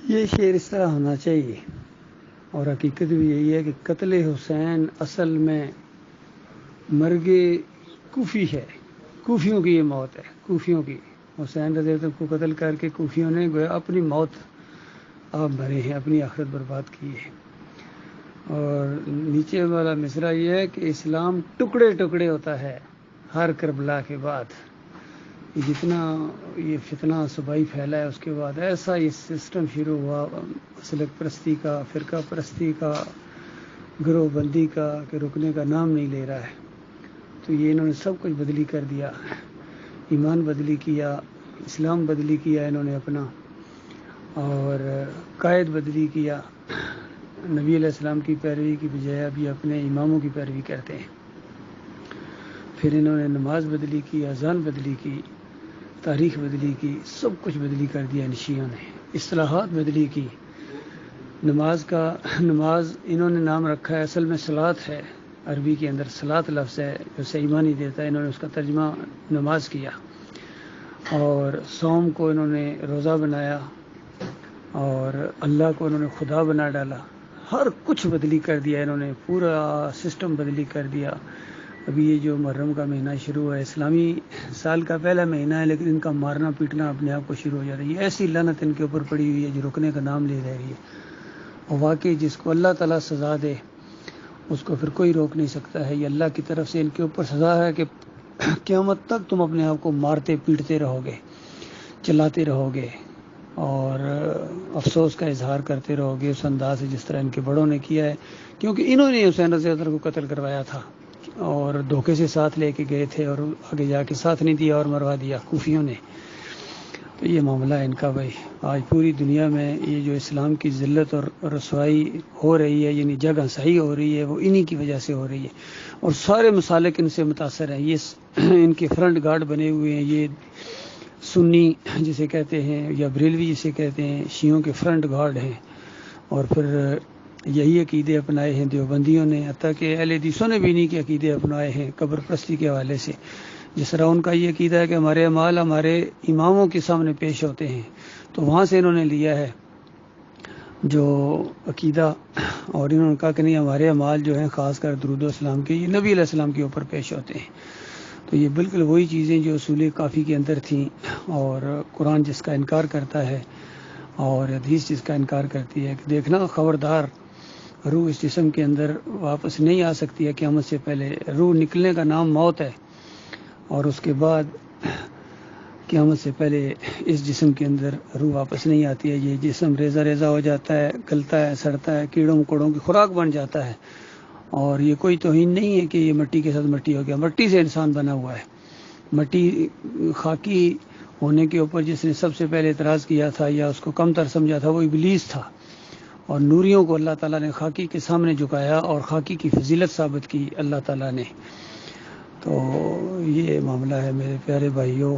یہ شعر اس طرح ہونا چاہیے، اور حقیقت بھی یہی ہے کہ قتل حسین اصل میں مرگ کوفی ہے، کوفیوں کی یہ موت ہے، کوفیوں کی۔ حسین رضی اللہ عنہ کو قتل کر کے کوفیوں نے گویا اپنی موت آپ بھرے ہیں، اپنی آخرت برباد کی ہے۔ اور نیچے والا مصرع یہ ہے کہ اسلام ٹکڑے ٹکڑے ہوتا ہے ہر کربلا کے بعد۔ جتنا یہ فتنہ صوبائی پھیلا ہے اس کے بعد ایسا یہ سسٹم شروع ہوا مسلک پرستی کا، فرقہ پرستی کا، گروہ بندی کا، کہ رکنے کا نام نہیں لے رہا ہے۔ تو یہ انہوں نے سب کچھ بدلی کر دیا، ایمان بدلی کیا، اسلام بدلی کیا انہوں نے اپنا، اور قائد بدلی کیا۔ نبی علیہ السلام کی پیروی کی بجائے اب یہ اپنے اماموں کی پیروی کرتے ہیں۔ پھر انہوں نے نماز بدلی کی، اذان بدلی کی، تاریخ بدلی کی، سب کچھ بدلی کر دیا ان شیعوں نے، اصلاحات بدلی کی۔ نماز انہوں نے نام رکھا ہے، اصل میں صلاۃ ہے، عربی کے اندر صلاۃ لفظ ہے جو سے ایمانی دیتا ہے، انہوں نے اس کا ترجمہ نماز کیا۔ اور صوم کو انہوں نے روزہ بنایا، اور اللہ کو انہوں نے خدا بنا ڈالا۔ ہر کچھ بدلی کر دیا انہوں نے، پورا سسٹم بدلی کر دیا۔ ابھی یہ جو محرم کا مہینہ شروع ہے، اسلامی سال کا پہلا مہینہ ہے، لیکن ان کا مارنا پیٹنا اپنے آپ کو شروع ہو جاتا ہے۔ یہ ایسی لعنت ان کے اوپر پڑی ہوئی ہے جو رکنے کا نام لے رہی ہے، اور واقعی جس کو اللہ تعالیٰ سزا دے اس کو پھر کوئی روک نہیں سکتا ہے۔ یہ اللہ کی طرف سے ان کے اوپر سزا ہے کہ قیامت تک تم اپنے آپ کو مارتے پیٹتے رہو گے، چلاتے رہو گے، اور افسوس کا اظہار کرتے رہو گے اس انداز سے جس طرح ان کے بڑوں نے کیا ہے، کیونکہ انہوں نے حسین رضی اللہ عنہ کو قتل کروایا تھا، اور دھوکے سے ساتھ لے کے گئے تھے، اور آگے جا کے ساتھ نہیں دیا اور مروا دیا کوفیوں نے۔ تو یہ معاملہ ہے ان کا بھائی۔ آج پوری دنیا میں یہ جو اسلام کی ذلت اور رسوائی ہو رہی ہے، یعنی جگہ صحیح ہو رہی ہے، وہ انہی کی وجہ سے ہو رہی ہے، اور سارے مسالک ان سے متاثر ہیں۔ یہ ان کے فرنٹ گارڈ بنے ہوئے ہیں، یہ سنی جسے کہتے ہیں یا بریلوی جسے کہتے ہیں، شیعوں کے فرنٹ گارڈ ہیں، اور پھر یہی عقیدے اپنائے ہیں دیوبندیوں نے، حتیٰ کہ اہل حدیثوں نے بھی انہی کے عقیدے اپنائے ہیں قبر پرستی کے حوالے سے۔ جس طرح ان کا یہ عقیدہ ہے کہ ہمارے اعمال ہمارے اماموں کے سامنے پیش ہوتے ہیں، تو وہاں سے انہوں نے لیا ہے جو عقیدہ، اور انہوں نے کہا کہ نہیں، ہمارے اعمال جو ہیں خاص کر درود و اسلام کے، یہ نبی علیہ السلام کے اوپر پیش ہوتے ہیں۔ تو یہ بالکل وہی چیزیں جو اصول کافی کے اندر تھیں، اور قرآن جس کا انکار کرتا ہے اور حدیث جس کا انکار کرتی ہے کہ دیکھنا خبردار، روح اس جسم کے اندر واپس نہیں آ سکتی ہے قیامت سے پہلے۔ روح نکلنے کا نام موت ہے، اور اس کے بعد قیامت سے پہلے اس جسم کے اندر روح واپس نہیں آتی ہے۔ یہ جسم ریزہ ریزہ ہو جاتا ہے، گلتا ہے، سڑتا ہے، کیڑوں مکوڑوں کی خوراک بن جاتا ہے، اور یہ کوئی توہین نہیں ہے کہ یہ مٹی کے ساتھ مٹی ہو گیا۔ مٹی سے انسان بنا ہوا ہے۔ مٹی خاکی ہونے کے اوپر جس نے سب سے پہلے اعتراض کیا تھا یا اس کو کم تر سمجھا تھا، وہ ابلیس تھا، اور نوریوں کو اللہ تعالیٰ نے خاکی کے سامنے جھکایا، اور خاکی کی فضیلت ثابت کی اللہ تعالیٰ نے۔ تو یہ معاملہ ہے میرے پیارے بھائیوں۔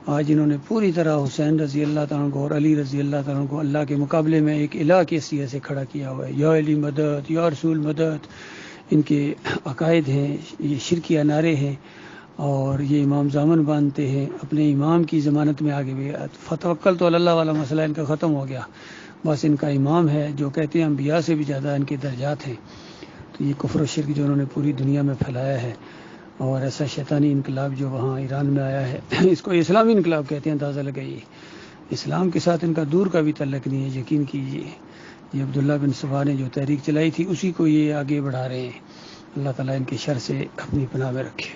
آج انہوں نے پوری طرح حسین رضی اللہ تعالیٰ کو اور علی رضی اللہ تعالیٰ کو اللہ کے مقابلے میں ایک الہ کی حیثیت سے کھڑا کیا ہوا ہے۔ یا علی مدد، یا رسول مدد، ان کے عقائد ہیں، یہ شرکیہ نعرے ہیں، اور یہ امام زامن باندھتے ہیں، اپنے امام کی ضمانت میں آگے بھی۔ فتوکل تو اللہ والا مسئلہ ان کا ختم ہو گیا، بس ان کا امام ہے جو کہتے ہیں انبیاء سے بھی زیادہ ان کے درجات ہیں۔ تو یہ کفر و شرک جو انہوں نے پوری دنیا میں پھیلایا ہے، اور ایسا شیطانی انقلاب جو وہاں ایران میں آیا ہے، اس کو اسلامی انقلاب کہتے ہیں، اندازہ لگائیے۔ اسلام کے ساتھ ان کا دور کا بھی تعلق نہیں ہے، یقین کیجیے۔ یہ عبداللہ بن سبا نے جو تحریک چلائی تھی اسی کو یہ آگے بڑھا رہے ہیں۔ اللہ تعالیٰ ان کے شر سے اپنی پناہ میں رکھے۔